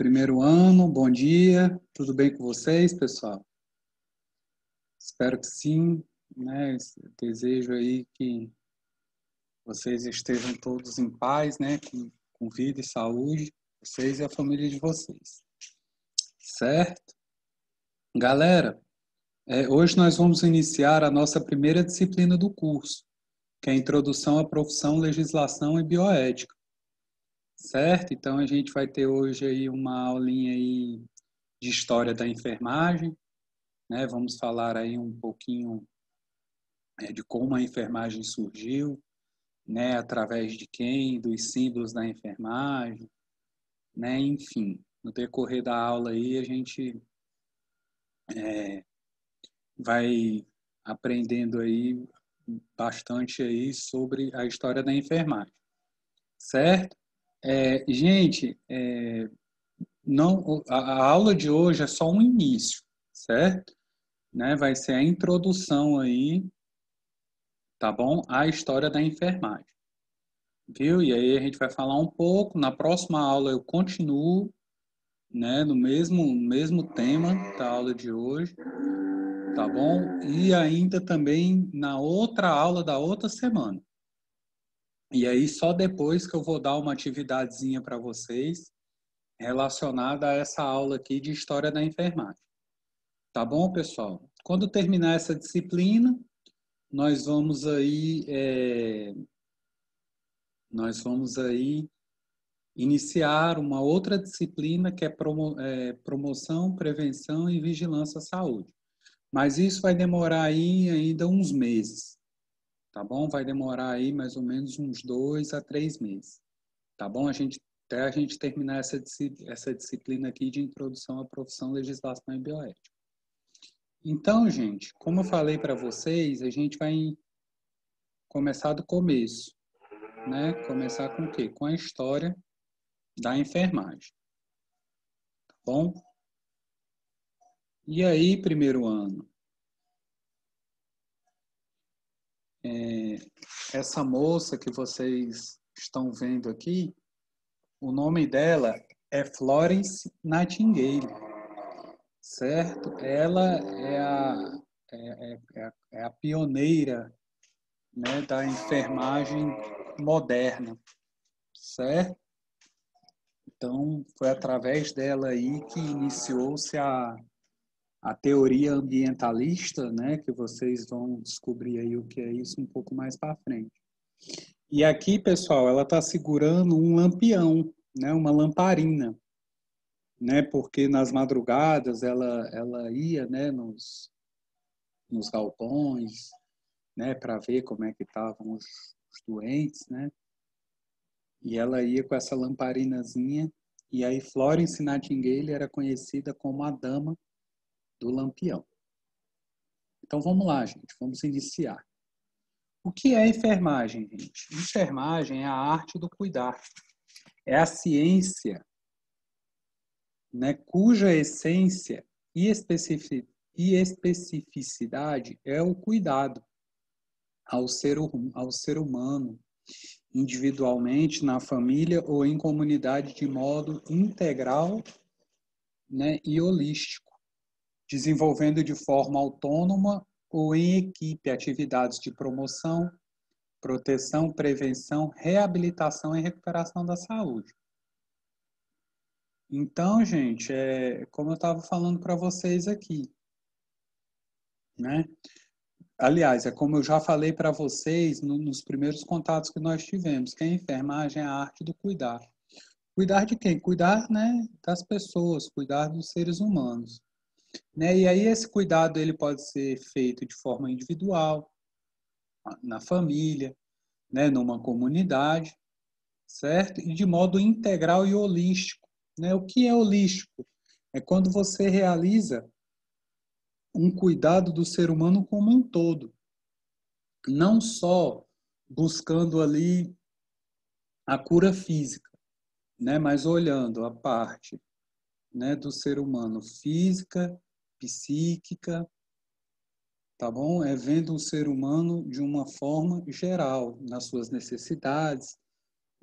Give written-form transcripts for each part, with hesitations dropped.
Primeiro ano, bom dia, tudo bem com vocês, pessoal? Espero que sim, né? Desejo aí que vocês estejam todos em paz, né? Com vida e saúde, vocês e a família de vocês, certo? Galera, hoje nós vamos iniciar a nossa primeira disciplina do curso, que é a Introdução à Profissão, Legislação e Bioética, certo? Então a gente vai ter hoje aí uma aulinha aí de História da Enfermagem, né? Vamos falar aí um pouquinho de como a enfermagem surgiu, né? Através de quem, dos símbolos da enfermagem, né? Enfim, no decorrer da aula aí a gente vai aprendendo aí bastante aí sobre a história da enfermagem, certo? Gente, não, a aula de hoje é só um início, certo? Né? Vai ser a introdução aí, tá bom? À história da enfermagem. Viu? E aí a gente vai falar um pouco. Na próxima aula eu continuo, né, no mesmo tema da aula de hoje, tá bom? E ainda também na outra aula da outra semana. E aí só depois que eu vou dar uma atividadezinha para vocês relacionada a essa aula aqui de História da Enfermagem. Tá bom, pessoal? Quando terminar essa disciplina, nós vamos aí, nós vamos aí iniciar uma outra disciplina que é promoção, prevenção e vigilância à saúde. Mas isso vai demorar aí ainda uns meses, tá bom? Vai demorar aí mais ou menos uns 2 a 3 meses, tá bom? Até a gente terminar essa disciplina aqui de introdução à profissão, legislação e bioética. Então, gente, como eu falei para vocês, a gente vai começar do começo, né? Começar com o quê? Com a história da enfermagem, tá bom? E aí, primeiro ano, essa moça que vocês estão vendo aqui, o nome dela é Florence Nightingale, certo? Ela é a pioneira, né, da enfermagem moderna, certo? Então, foi através dela aí que iniciou-se a teoria ambientalista, né, que vocês vão descobrir aí o que é isso um pouco mais para frente. E aqui, pessoal, ela está segurando um lampião, né, uma lamparina, né, porque nas madrugadas ela ia, né, nos galpões, né, para ver como é que estavam os doentes, né, e ela ia com essa lamparinazinha, e aí Florence Nightingale era conhecida como a Dama do Lampião. Então vamos lá, gente, vamos iniciar. O que é enfermagem, gente? Enfermagem é a arte do cuidar. É a ciência, né, cuja essência e especificidade é o cuidado ao ser humano, individualmente, na família ou em comunidade de modo integral, né, e holístico, desenvolvendo de forma autônoma ou em equipe atividades de promoção, proteção, prevenção, reabilitação e recuperação da saúde. Então, gente, como eu estava falando para vocês aqui, né? Aliás, é como eu já falei para vocês nos primeiros contatos que nós tivemos, que a enfermagem é a arte do cuidar. Cuidar de quem? Cuidar, né, das pessoas, cuidar dos seres humanos, né? E aí esse cuidado ele pode ser feito de forma individual, na família, né, numa comunidade, certo? E de modo integral e holístico, né? O que é holístico? É quando você realiza um cuidado do ser humano como um todo, não só buscando ali a cura física, né, mas olhando a parte, né, do ser humano física, psíquica, tá bom? É vendo o ser humano de uma forma geral, nas suas necessidades,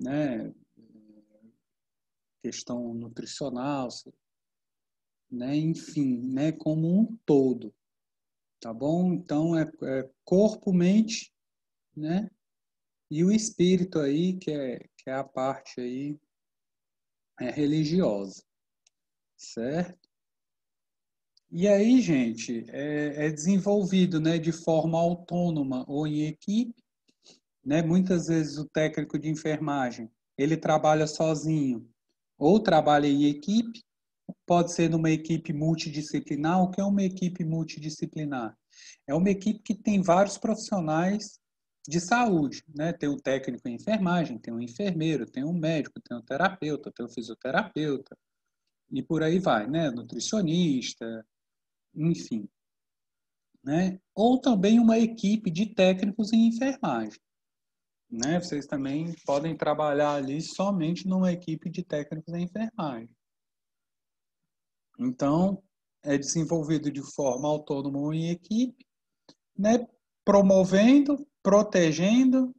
né, questão nutricional, né? Enfim, né? Como um todo, tá bom? Então, é corpo, mente, né? E o espírito aí, que é a parte aí religiosa, certo? E aí, gente, é desenvolvido, né, de forma autônoma ou em equipe, né? Muitas vezes o técnico de enfermagem, ele trabalha sozinho ou trabalha em equipe, pode ser numa equipe multidisciplinar. O que é uma equipe multidisciplinar? É uma equipe que tem vários profissionais de saúde, né? Tem o técnico em enfermagem, tem o enfermeiro, tem o médico, tem o terapeuta, tem o fisioterapeuta, e por aí vai, né? Nutricionista, enfim, né? Ou também uma equipe de técnicos em enfermagem, né? Vocês também podem trabalhar ali somente numa equipe de técnicos em enfermagem. Então, é desenvolvido de forma autônoma ou em equipe, né? Promovendo, protegendo,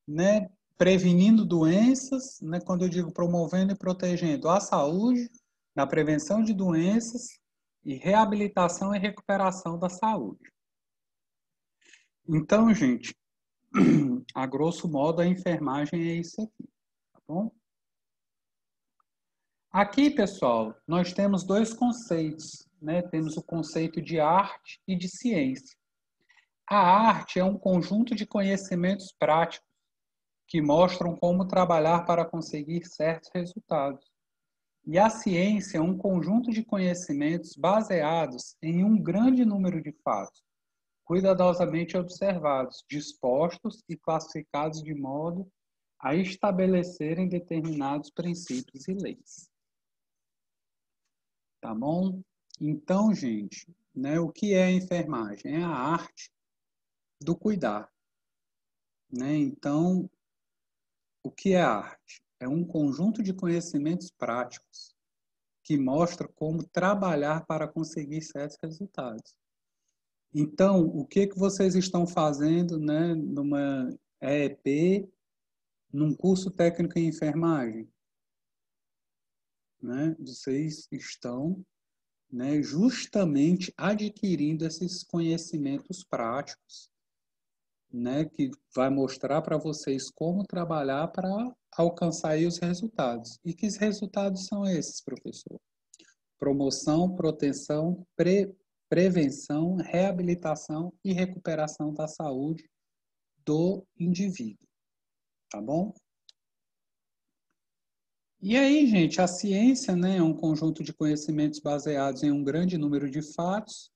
né? Prevenindo doenças, né? Quando eu digo promovendo e protegendo a saúde, na prevenção de doenças e reabilitação e recuperação da saúde. Então, gente, a grosso modo, a enfermagem é isso aqui, tá bom? Aqui, pessoal, nós temos dois conceitos, né? Temos o conceito de arte e de ciência. A arte é um conjunto de conhecimentos práticos que mostram como trabalhar para conseguir certos resultados. E a ciência é um conjunto de conhecimentos baseados em um grande número de fatos, cuidadosamente observados, dispostos e classificados de modo a estabelecerem determinados princípios e leis. Tá bom? Então, gente, né, o que é a enfermagem? É a arte do cuidar, né? Então, o que é a arte? É um conjunto de conhecimentos práticos que mostra como trabalhar para conseguir certos resultados. Então, o que vocês estão fazendo, né, numa EEP, num curso técnico em enfermagem? Né? Vocês estão, né, justamente adquirindo esses conhecimentos práticos, né, que vai mostrar para vocês como trabalhar para alcançar aí os resultados. E que resultados são esses, professor? Promoção, proteção, prevenção, reabilitação e recuperação da saúde do indivíduo, tá bom? E aí, gente, a ciência, né, é um conjunto de conhecimentos baseados em um grande número de fatos,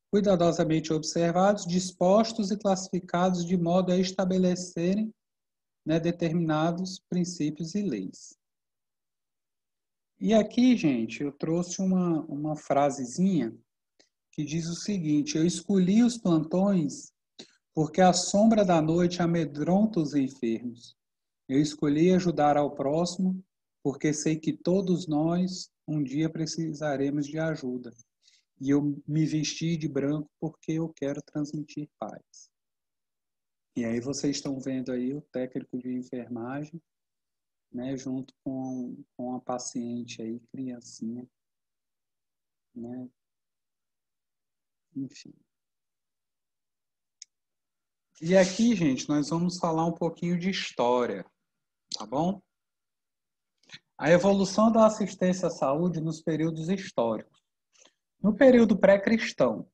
cuidadosamente observados, dispostos e classificados de modo a estabelecerem, né, determinados princípios e leis. E aqui, gente, eu trouxe uma frasezinha que diz o seguinte: eu escolhi os plantões porque a sombra da noite amedronta os enfermos. Eu escolhi ajudar ao próximo porque sei que todos nós um dia precisaremos de ajuda. E eu me vesti de branco porque eu quero transmitir paz. E aí vocês estão vendo aí o técnico de enfermagem, né, junto com a paciente aí, criancinha, né? Enfim. E aqui, gente, nós vamos falar um pouquinho de história, tá bom? A evolução da assistência à saúde nos períodos históricos. No período pré-cristão,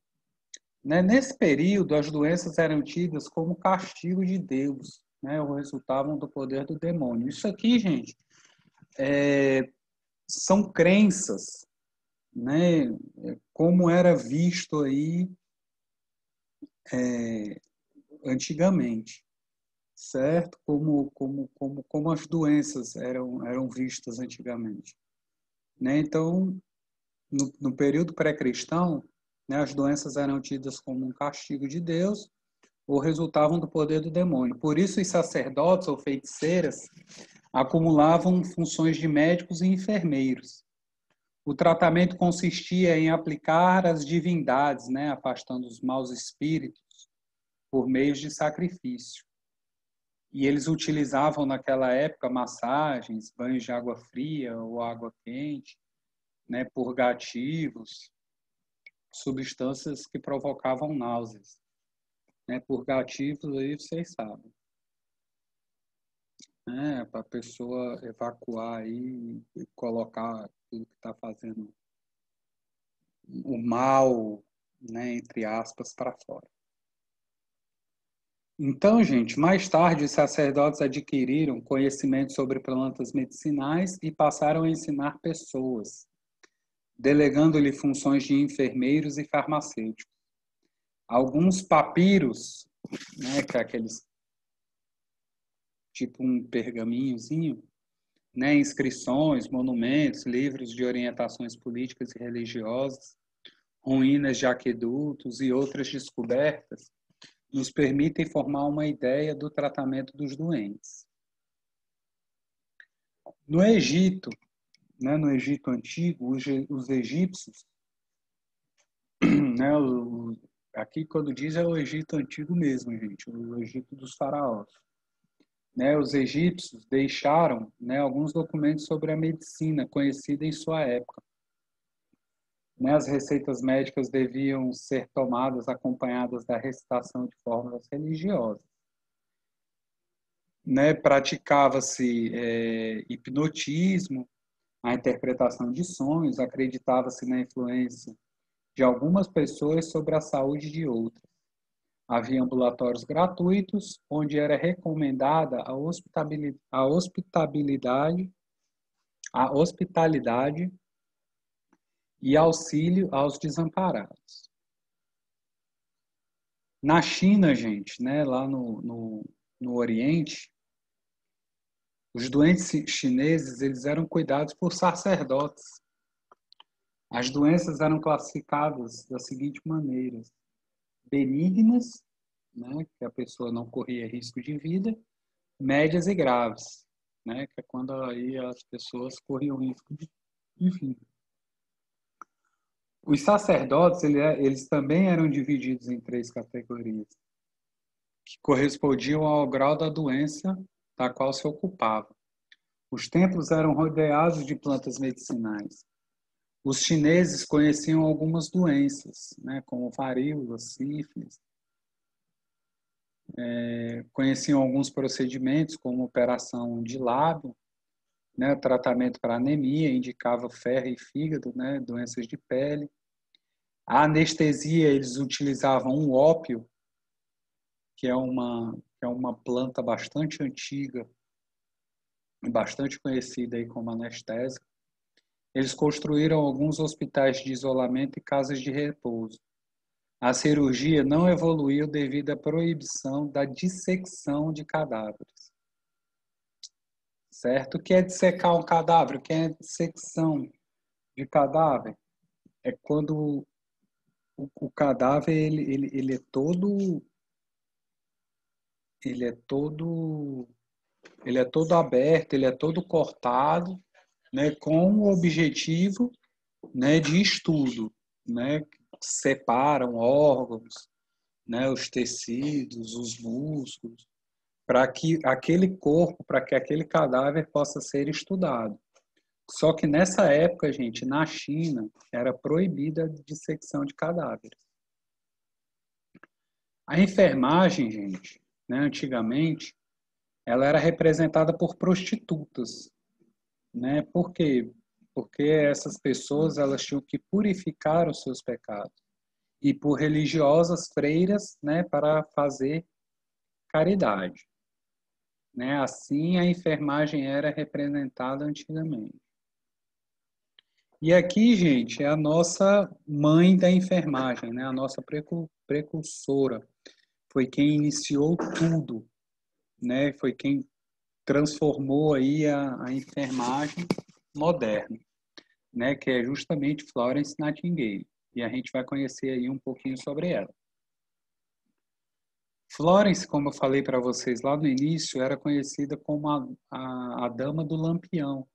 né, nesse período, as doenças eram tidas como castigo de Deus, né, ou resultavam do poder do demônio. Isso aqui, gente, são crenças, né, como era visto aí antigamente, certo? Como as doenças eram vistas antigamente, né? Então, no período pré-cristão, né, as doenças eram tidas como um castigo de Deus ou resultavam do poder do demônio. Por isso, os sacerdotes ou feiticeiras acumulavam funções de médicos e enfermeiros. O tratamento consistia em aplicar as divindades, né, afastando os maus espíritos por meio de sacrifício. E eles utilizavam naquela época massagens, banhos de água fria ou água quente, né, purgativos, substâncias que provocavam náuseas, né, purgativos aí vocês sabem, né, para a pessoa evacuar aí e colocar tudo que está fazendo o mal, né, entre aspas, para fora. Então, gente, mais tarde os sacerdotes adquiriram conhecimento sobre plantas medicinais e passaram a ensinar pessoas, delegando-lhe funções de enfermeiros e farmacêuticos. Alguns papiros, né, que é aqueles tipo um pergaminhozinho, né, inscrições, monumentos, livros de orientações políticas e religiosas, ruínas de aquedutos e outras descobertas, nos permitem formar uma ideia do tratamento dos doentes. No Egito, né, no Egito Antigo, os egípcios, né, aqui quando diz é o Egito Antigo mesmo, gente, o Egito dos faraós. Né, os egípcios deixaram, né, alguns documentos sobre a medicina conhecida em sua época. Né, as receitas médicas deviam ser tomadas acompanhadas da recitação de fórmulas religiosas. Né, praticava-se hipnotismo, a interpretação de sonhos, acreditava-se na influência de algumas pessoas sobre a saúde de outras. Havia ambulatórios gratuitos, onde era recomendada a hospitalidade e auxílio aos desamparados. Na China, gente, né, lá no Oriente, os doentes chineses eles eram cuidados por sacerdotes. As doenças eram classificadas da seguinte maneira: benignas, né, que a pessoa não corria risco de vida, médias e graves, né, que é quando aí as pessoas corriam risco de vida. Os sacerdotes, eles também eram divididos em 3 categorias, que correspondiam ao grau da doença da qual se ocupava. Os templos eram rodeados de plantas medicinais. Os chineses conheciam algumas doenças, né, como varíola, sífilis. Conheciam alguns procedimentos, como operação de lábio, né, tratamento para anemia, indicava ferro e fígado, né, doenças de pele. A anestesia, eles utilizavam um ópio, que é uma planta bastante antiga, bastante conhecida aí como anestésico. Eles construíram alguns hospitais de isolamento e casas de repouso. A cirurgia não evoluiu devido à proibição da dissecção de cadáveres. Certo? O que é dissecar um cadáver? O que é dissecção de cadáver? É quando o cadáver ele é todo ele é todo ele é todo aberto, ele é todo cortado, né, com o objetivo, né, de estudo, né, separam órgãos, né, os tecidos, os músculos, para que aquele corpo, para que aquele cadáver possa ser estudado. Só que nessa época, gente, na China, era proibida a dissecção de cadáveres. A enfermagem, gente, né, antigamente, ela era representada por prostitutas, né? Por quê? Porque essas pessoas elas tinham que purificar os seus pecados e por religiosas freiras, né, para fazer caridade, né? Assim a enfermagem era representada antigamente. E aqui, gente, é a nossa mãe da enfermagem, né? A nossa precursora. Foi quem iniciou tudo, né? Foi quem transformou aí a enfermagem moderna, né? Que é justamente Florence Nightingale. E a gente vai conhecer aí um pouquinho sobre ela. Florence, como eu falei para vocês lá no início, era conhecida como a dama do lampião,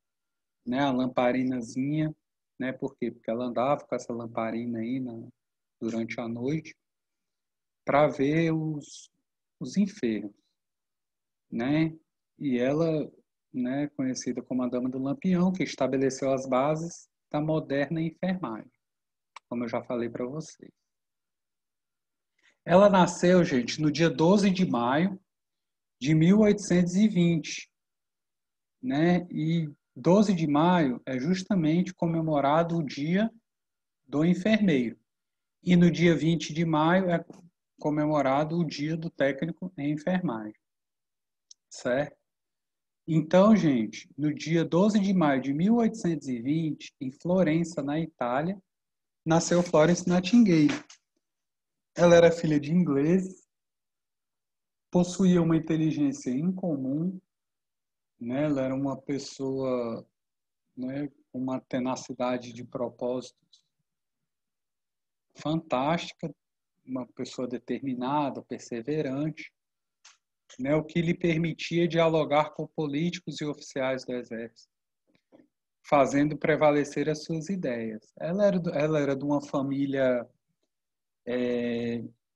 né? A lamparinazinha, né? Por quê? Porque ela andava com essa lamparina aí durante a noite para ver os enfermos. né? E ela, né, conhecida como a Dama do Lampião, que estabeleceu as bases da moderna enfermagem, como eu já falei para vocês. Ela nasceu, gente, no dia 12 de maio de 1820, né? E 12 de maio é justamente comemorado o Dia do Enfermeiro. E no dia 20 de maio é comemorado o Dia do Técnico em Enfermagem, certo? Então, gente, no dia 12 de maio de 1820, em Florença, na Itália, nasceu Florence Nightingale. Ela era filha de ingleses, possuía uma inteligência incomum, né? Ela era uma pessoa, né, com uma tenacidade de propósitos fantástica, uma pessoa determinada, perseverante, né, o que lhe permitia dialogar com políticos e oficiais do exército, fazendo prevalecer as suas ideias. Ela era de uma família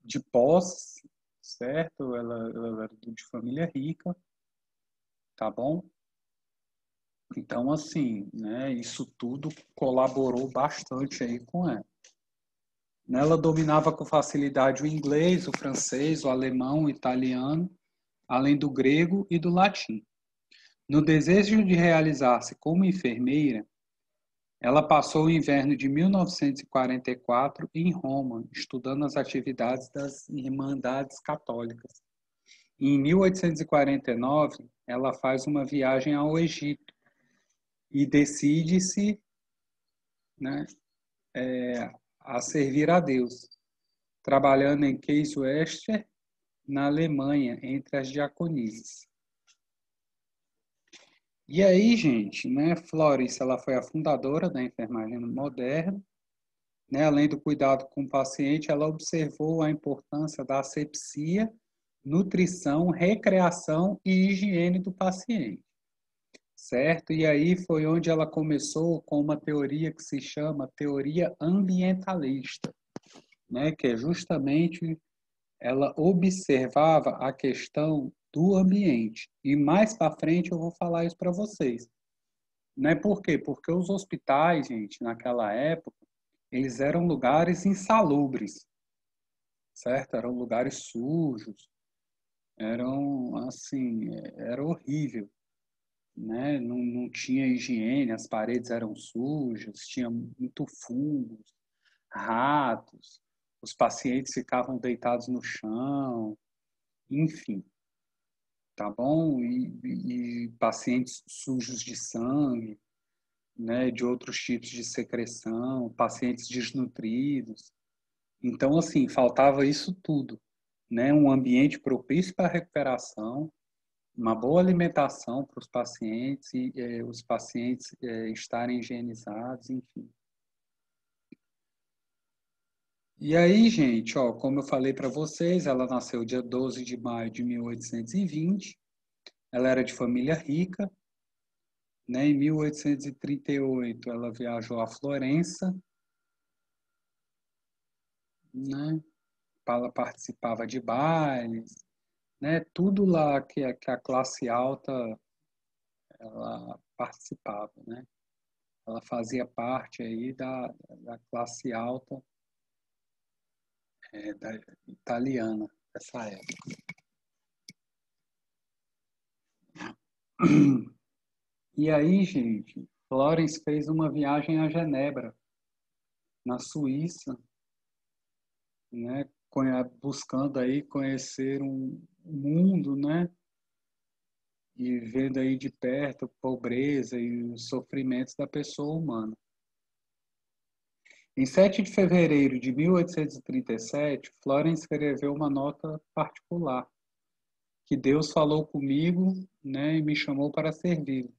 de posses, certo? Ela era de família rica, tá bom? Então, assim, né, isso tudo colaborou bastante aí com ela. Ela dominava com facilidade o inglês, o francês, o alemão, o italiano, além do grego e do latim. No desejo de realizar-se como enfermeira, ela passou o inverno de 1944 em Roma, estudando as atividades das Irmandades Católicas. E em 1849, ela faz uma viagem ao Egito e decide-se, né, a servir a Deus, trabalhando em Case Western, na Alemanha, entre as diaconisas. E aí, gente, né, Florence, ela foi a fundadora da enfermagem moderna, né, além do cuidado com o paciente, ela observou a importância da asepsia, nutrição, recreação e higiene do paciente, certo? E aí foi onde ela começou com uma teoria que se chama teoria ambientalista, né, que é justamente ela observava a questão do ambiente. E mais para frente eu vou falar isso para vocês. Né? Por quê? Porque os hospitais, gente, naquela época, eles eram lugares insalubres, certo? Eram lugares sujos, eram assim, era horrível, né? Não tinha higiene, as paredes eram sujas, tinha muito fungos, ratos, os pacientes ficavam deitados no chão, enfim, tá bom? E pacientes sujos de sangue, né, de outros tipos de secreção, pacientes desnutridos. Então, assim, faltava isso tudo, né? Um ambiente propício para a recuperação, uma boa alimentação para os pacientes e os pacientes estarem higienizados, enfim. E aí, gente, ó, como eu falei para vocês, ela nasceu dia 12 de maio de 1820. Ela era de família rica, né? Em 1838, ela viajou a Florença, né? Ela participava de bailes, né? Tudo lá que a classe alta ela participava, né? Ela fazia parte aí da classe alta da italiana dessa época. E aí, gente, Florence fez uma viagem a Genebra, na Suíça, né? Buscando aí conhecer um mundo, né? E vendo aí de perto a pobreza e os sofrimentos da pessoa humana. Em 7 de fevereiro de 1837, Florence escreveu uma nota particular, que Deus falou comigo, né, e me chamou para servi-lo.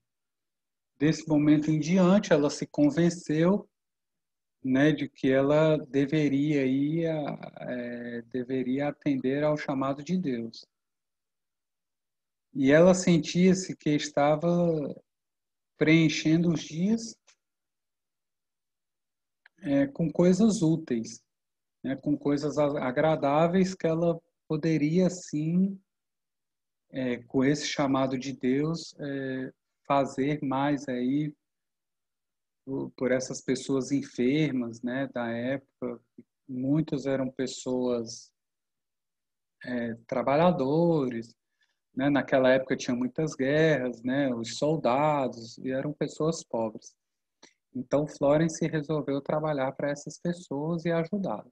Desse momento em diante, ela se convenceu, né, de que ela deveria atender ao chamado de Deus. E ela sentia-se que estava preenchendo os dias com coisas úteis, né, com coisas agradáveis que ela poderia, sim, com esse chamado de Deus, fazer mais aí por essas pessoas enfermas, né, da época. Muitos eram pessoas trabalhadores, né? Naquela época tinha muitas guerras, né? Os soldados e eram pessoas pobres. Então Florence resolveu trabalhar para essas pessoas e ajudá-las.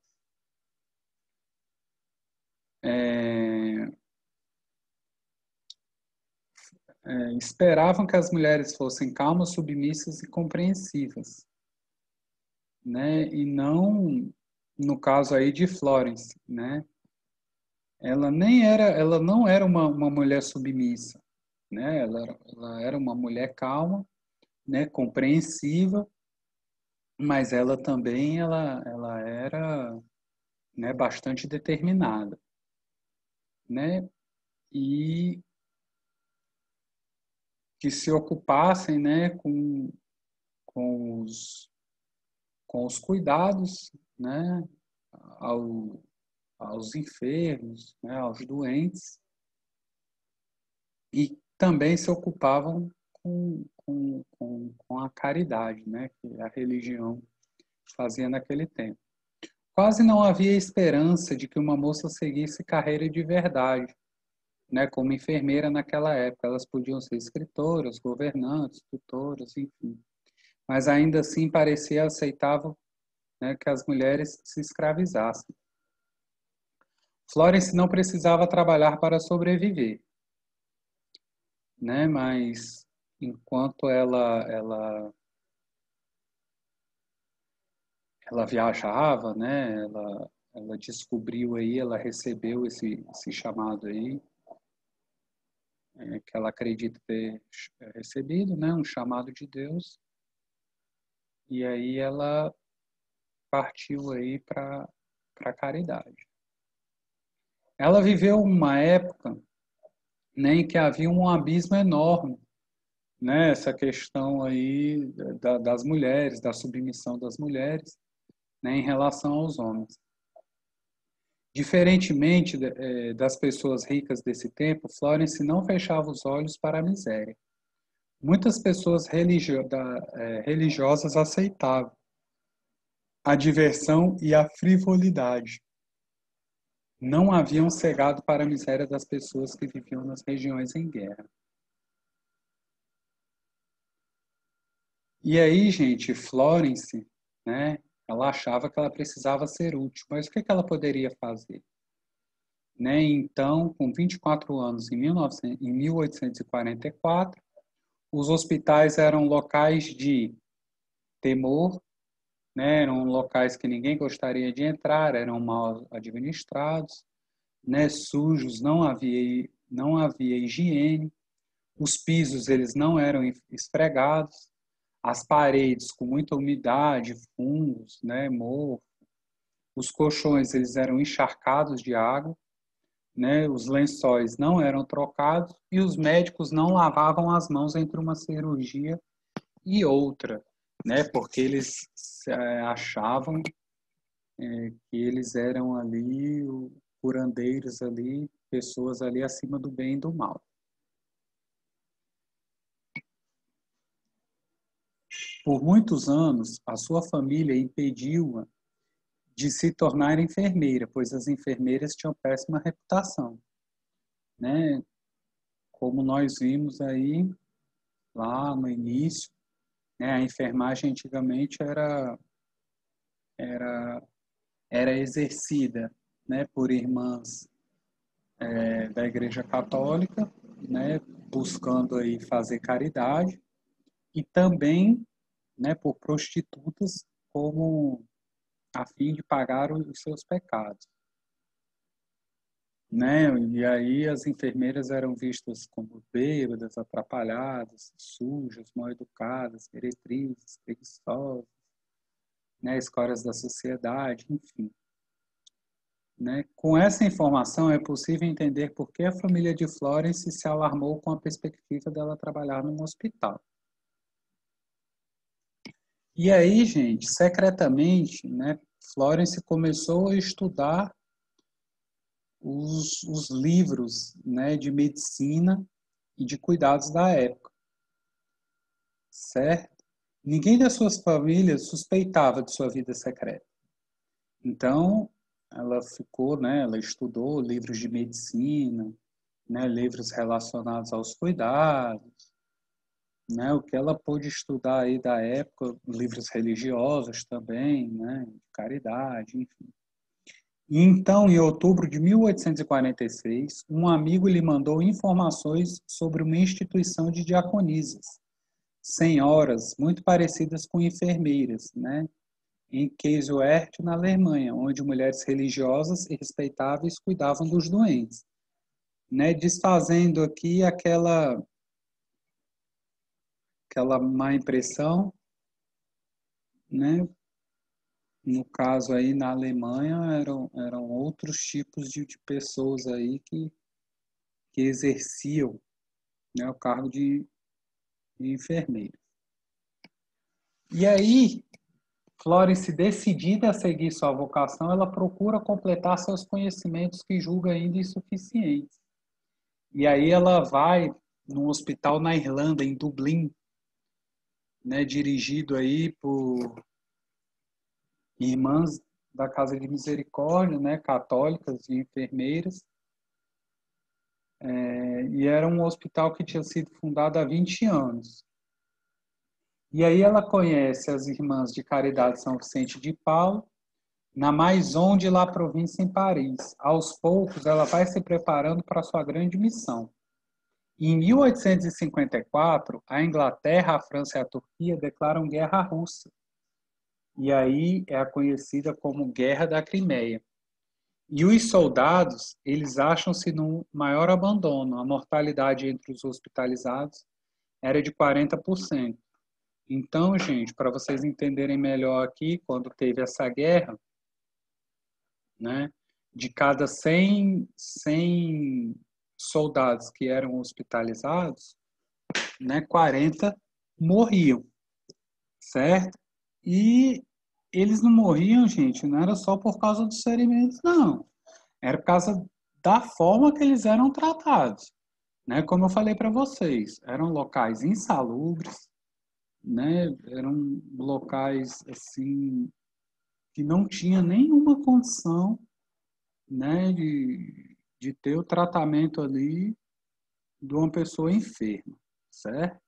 Esperavam que as mulheres fossem calmas, submissas e compreensivas, né? E não, no caso aí de Florence, né? Ela não era uma mulher submissa, né? Ela era uma mulher calma, né? Compreensiva, mas ela também ela era, né? Bastante determinada, né? E que se ocupassem, né? Com os com os cuidados, né? Ao, aos enfermos, né? Aos doentes, e também se ocupavam com a caridade, né? Que a religião fazia naquele tempo. Quase não havia esperança de que uma moça seguisse carreira de verdade, né? Como enfermeira naquela época. Elas podiam ser escritoras, governantes, tutoras, enfim. Mas ainda assim parecia aceitável, né, que as mulheres se escravizassem. Florence não precisava trabalhar para sobreviver, né? Mas enquanto ela viajava, né? Ela descobriu aí, ela recebeu esse chamado aí, que ela acredita ter recebido, né? Um chamado de Deus. E aí ela partiu aí para a caridade. Ela viveu uma época, né, em que havia um abismo enorme, né? Essa questão aí das mulheres, da submissão das mulheres, né, em relação aos homens. Diferentemente das pessoas ricas desse tempo, Florence não fechava os olhos para a miséria. Muitas pessoas religiosas aceitavam a diversão e a frivolidade. Não haviam cegado para a miséria das pessoas que viviam nas regiões em guerra. E aí, gente, Florence, né, ela achava que ela precisava ser útil, mas o que ela poderia fazer? Né? Então, com 24 anos, em 1844, os hospitais eram locais de temor, né? Eram locais que ninguém gostaria de entrar, eram mal administrados, né? Sujos, não havia higiene, os pisos eles não eram esfregados, as paredes com muita umidade, fungos, né? Mofo, os colchões eles eram encharcados de água, né? Os lençóis não eram trocados e os médicos não lavavam as mãos entre uma cirurgia e outra, né? Porque eles achavam que eles eram ali curandeiros ali, pessoas ali acima do bem e do mal. Por muitos anos, a sua família impediu-a de se tornar enfermeira, pois as enfermeiras tinham péssima reputação, né? Como nós vimos aí lá no início, né? A enfermagem antigamente era era exercida, né, por irmãs da Igreja Católica, né, buscando aí fazer caridade, e também, né, por prostitutas como a fim de pagar os seus pecados, né? E aí as enfermeiras eram vistas como bêbadas, atrapalhadas, sujas, mal educadas, meretrizes, preguiçosas, né, escórias da sociedade, enfim. Né? Com essa informação, é possível entender por que a família de Florence se alarmou com a perspectiva dela trabalhar num hospital. E aí, gente, secretamente, né, Florence começou a estudar os livros, né, de medicina e de cuidados da época, certo? Ninguém das suas famílias suspeitava de sua vida secreta. Então, ela ficou, né, ela estudou livros de medicina, né, livros relacionados aos cuidados, né, o que ela pôde estudar aí da época, livros religiosos também, né, de caridade, enfim. E então, em outubro de 1846, um amigo lhe mandou informações sobre uma instituição de diaconisas, senhoras muito parecidas com enfermeiras, né, em Kaiserwerth, na Alemanha, onde mulheres religiosas e respeitáveis cuidavam dos doentes, né, desfazendo aqui aquela má impressão, né? No caso aí na Alemanha eram outros tipos de pessoas aí que exerciam, né, o cargo de enfermeira. E aí, Florence, decidida a seguir sua vocação, ela procura completar seus conhecimentos que julga ainda insuficientes. E aí ela vai num hospital na Irlanda, em Dublin, né, dirigido aí por irmãs da Casa de Misericórdia, né, católicas e enfermeiras. E era um hospital que tinha sido fundado há 20 anos. E aí ela conhece as irmãs de Caridade São Vicente de Paulo, na Maison de la Province, em Paris. Aos poucos, ela vai se preparando para sua grande missão. Em 1854, a Inglaterra, a França e a Turquia declaram guerra à Rússia. E aí é a conhecida como Guerra da Crimeia. E os soldados, eles acham-se no maior abandono. A mortalidade entre os hospitalizados era de 40%. Então, gente, para vocês entenderem melhor aqui, quando teve essa guerra, né, de cada 100 soldados que eram hospitalizados, né, 40 morriam, certo? E eles não morriam, gente, não era só por causa dos ferimentos, não. Era por causa da forma que eles eram tratados, né? Como eu falei para vocês, eram locais insalubres, né? Eram locais assim que não tinha nenhuma condição, né, de ter o tratamento ali de uma pessoa enferma, certo?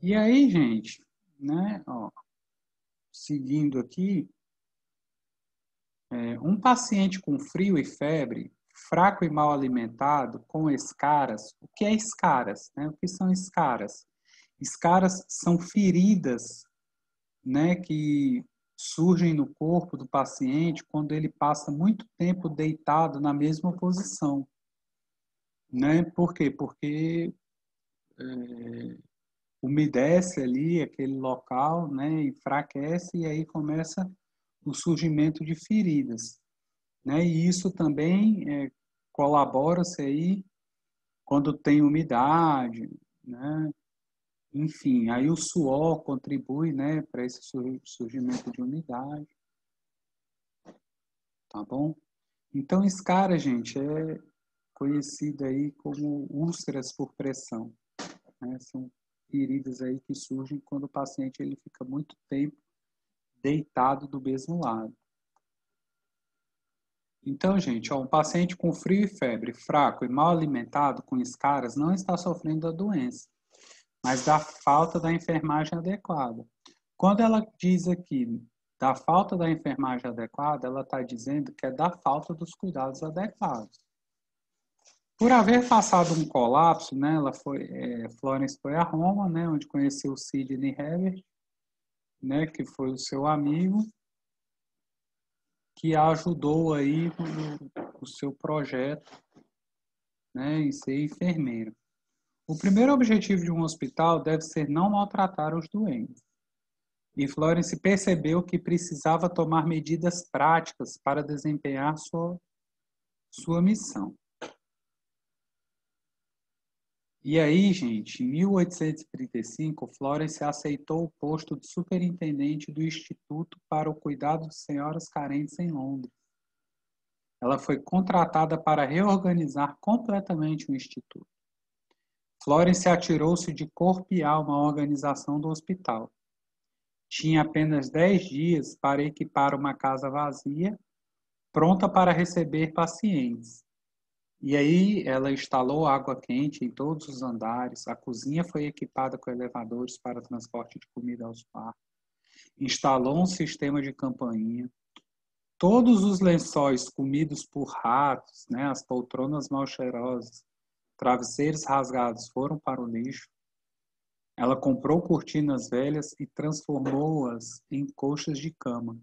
E aí, gente, né, ó, seguindo aqui, um paciente com frio e febre, fraco e mal alimentado, com escaras. O que é escaras? Né? O que são escaras? Escaras são feridas, né, que surgem no corpo do paciente quando ele passa muito tempo deitado na mesma posição. Né? Por quê? Porque umedece ali aquele local, né, enfraquece e aí começa o surgimento de feridas. Né? E isso também colabora-se aí quando tem umidade, né? Enfim, aí o suor contribui, né, para esse surgimento de umidade, tá bom? Então, escara, gente, é conhecida aí como úlceras por pressão, né? São feridas aí que surgem quando o paciente ele fica muito tempo deitado do mesmo lado. Então, gente, ó, um paciente com frio e febre, fraco e mal alimentado, com escaras, não está sofrendo da doença, mas da falta da enfermagem adequada. Quando ela diz aqui da falta da enfermagem adequada, ela está dizendo que é da falta dos cuidados adequados. Por haver passado um colapso, né, Florence foi a Roma, né, onde conheceu Sidney Herbert, né, que foi o seu amigo, que a ajudou aí no seu projeto, né, em ser enfermeira. O primeiro objetivo de um hospital deve ser não maltratar os doentes. E Florence percebeu que precisava tomar medidas práticas para desempenhar sua missão. E aí, gente, em 1835, Florence aceitou o posto de superintendente do Instituto para o Cuidado de Senhoras Carentes em Londres. ela foi contratada para reorganizar completamente o Instituto. Florence atirou-se de corpo e alma à organização do hospital. Tinha apenas 10 dias para equipar uma casa vazia, pronta para receber pacientes. E aí ela instalou água quente em todos os andares, a cozinha foi equipada com elevadores para transporte de comida aos quartos, instalou um sistema de campainha, todos os lençóis comidos por ratos, né, as poltronas mal cheirosas, travesseiros rasgados foram para o lixo. Ela comprou cortinas velhas e transformou-as em colchas de cama.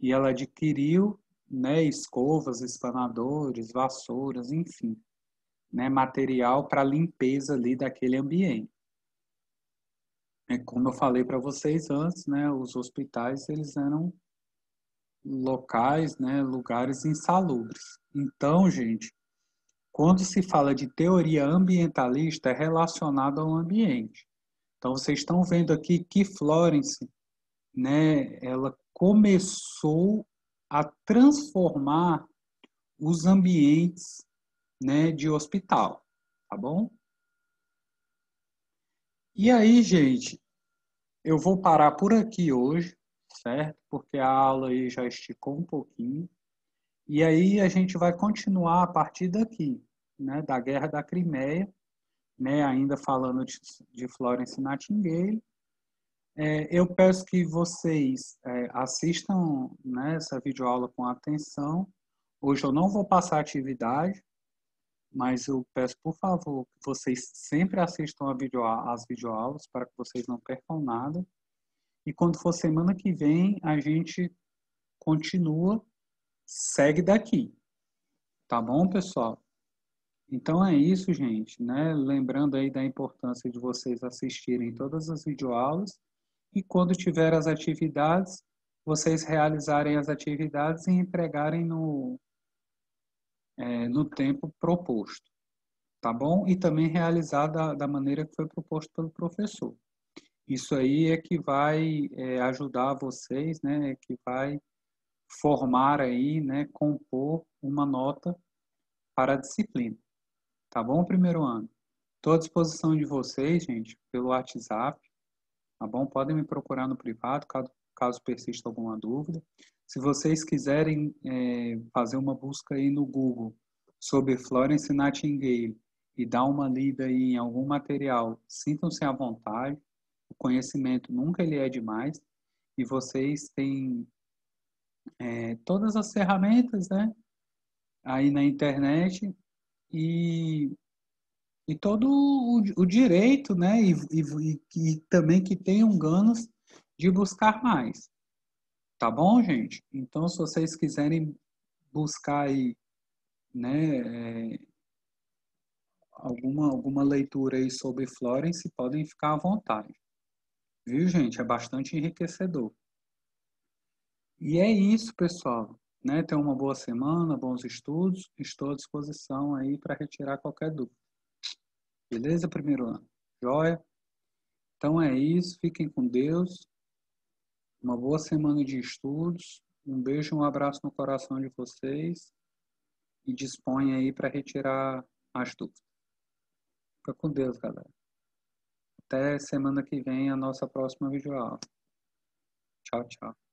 E ela adquiriu, né, escovas, espanadores, vassouras, enfim, né, material para limpeza ali daquele ambiente. Como eu falei para vocês antes, né, os hospitais eles eram locais, né, lugares insalubres. Então, gente, quando se fala de teoria ambientalista, é relacionado ao ambiente. Então, vocês estão vendo aqui que Florence, né, ela começou a transformar os ambientes, né, de hospital, tá bom? E aí, gente, eu vou parar por aqui hoje, certo? Porque a aula aí já esticou um pouquinho. E aí a gente vai continuar a partir daqui, né, da Guerra da Crimeia, né, ainda falando de Florence Nightingale. Eu peço que vocês assistam, né, essa videoaula com atenção. Hoje eu não vou passar atividade, mas eu peço, por favor, que vocês sempre assistam as videoaulas para que vocês não percam nada. E quando for semana que vem, a gente continua, segue daqui. Tá bom, pessoal? Então é isso, gente, né? Lembrando aí da importância de vocês assistirem todas as videoaulas e quando tiver as atividades, vocês realizarem as atividades e entregarem no tempo proposto, tá bom? E também realizar da maneira que foi proposto pelo professor. Isso aí é que vai ajudar vocês, né? É que vai formar aí, né? Compor uma nota para a disciplina. Tá bom, primeiro ano? Estou à disposição de vocês, gente, pelo WhatsApp, tá bom? Podem me procurar no privado, caso persista alguma dúvida. Se vocês quiserem fazer uma busca aí no Google sobre Florence Nightingale e dar uma lida aí em algum material, sintam-se à vontade. O conhecimento nunca ele é demais e vocês têm todas as ferramentas, né, aí na internet e todo o direito, né, e também que tenham ganas de buscar mais. Tá bom, gente? Então, se vocês quiserem buscar aí, né, alguma leitura aí sobre Florence, podem ficar à vontade. Viu, gente? É bastante enriquecedor. E é isso, pessoal. Né? Tenham uma boa semana, bons estudos. Estou à disposição aí para retirar qualquer dúvida. Beleza, primeiro ano? Joia? Então é isso. Fiquem com Deus. Uma boa semana de estudos. Um beijo e um abraço no coração de vocês. E disponha aí para retirar as dúvidas. Fica com Deus, galera. Até semana que vem a nossa próxima videoaula. Tchau, tchau.